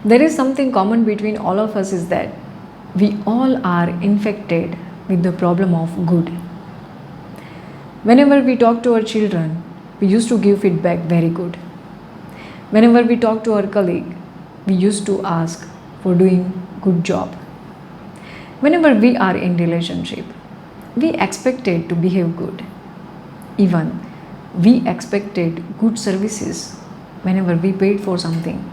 There is something common between all of us is that we all are infected with the problem of good. Whenever we talk to our children, we used to give feedback very good. Whenever we talk to our colleague, we used to ask for doing good job. Whenever we are in relationship, we expected to behave good. Even we expected good services whenever we paid for something.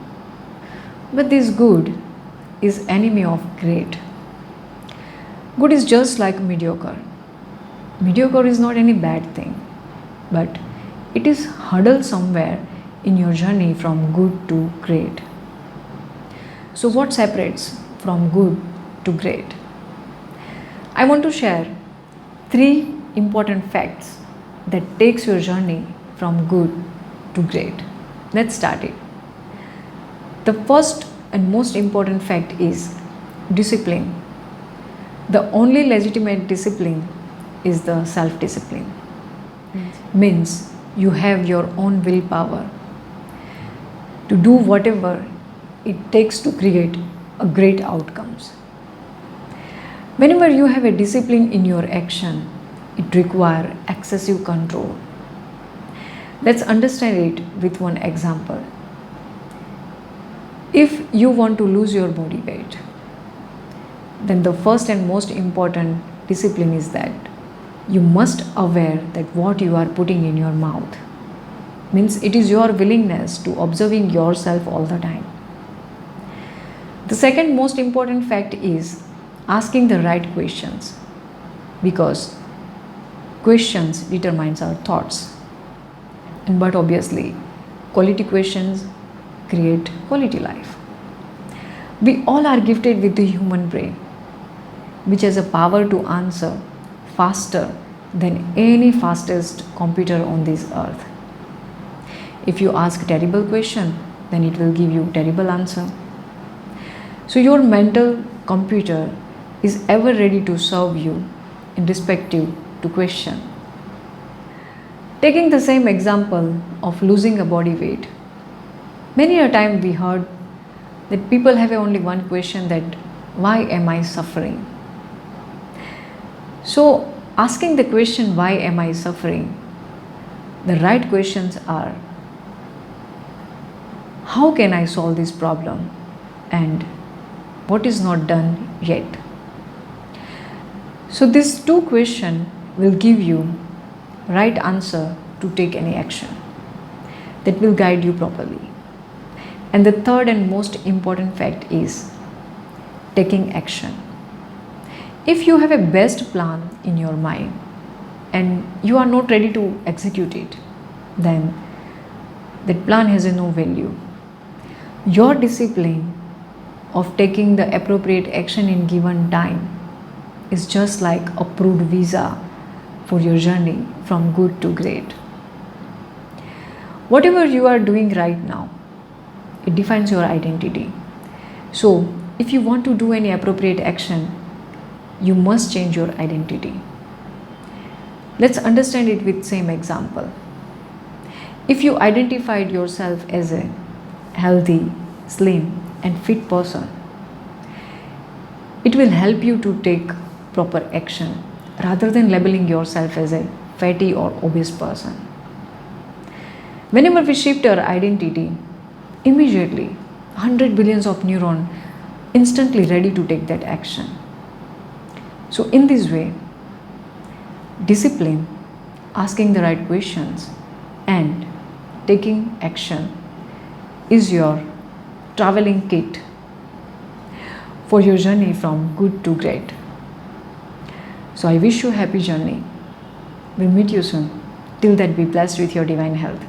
But this good is enemy of great. Good is just like mediocre. Mediocre is not any bad thing, but it is huddled somewhere in your journey from good to great. So what separates from good to great? I want to share 3 important facts that takes your journey from good to great. Let's start it. The first and most important fact is discipline. The only legitimate discipline is the self-discipline. Means you have your own willpower to do whatever it takes to create a great outcomes. Whenever you have a discipline in your action, it requires excessive control. Let's understand it with one example. If you want to lose your body weight, then the first and most important discipline is that you must aware that what you are putting in your mouth. Means it is your willingness to observing yourself all the time. The second most important fact is asking the right questions, because questions determines our thoughts. But obviously, quality questions create quality life. We all are gifted with the human brain, which has a power to answer faster than any fastest computer on this earth. If you ask a terrible question, then it will give you terrible answer. So your mental computer is ever ready to serve you in respective to question. Taking the same example of losing a body weight, many a time we heard that people have only one question, that why am I suffering? So asking the question why am I suffering, the right questions are how can I solve this problem and what is not done yet. So these 2 questions will give you right answer to take any action that will guide you properly. And the third and most important fact is taking action. If you have a best plan in your mind and you are not ready to execute it, then that plan has no value. Your discipline of taking the appropriate action in given time is just like approved visa for your journey from good to great. Whatever you are doing right now, it defines your identity. So if you want to do any appropriate action, you must change your identity. Let's understand it with same example. If you identified yourself as a healthy, slim and fit person, it will help you to take proper action rather than labeling yourself as a fatty or obese person. Whenever we shift our identity, immediately 100 billions of neurons instantly ready to take that action. So in this way, discipline, asking the right questions and taking action is your traveling kit for your journey from good to great. So I wish you a happy journey. We'll meet you soon. Till that, be blessed with your divine health.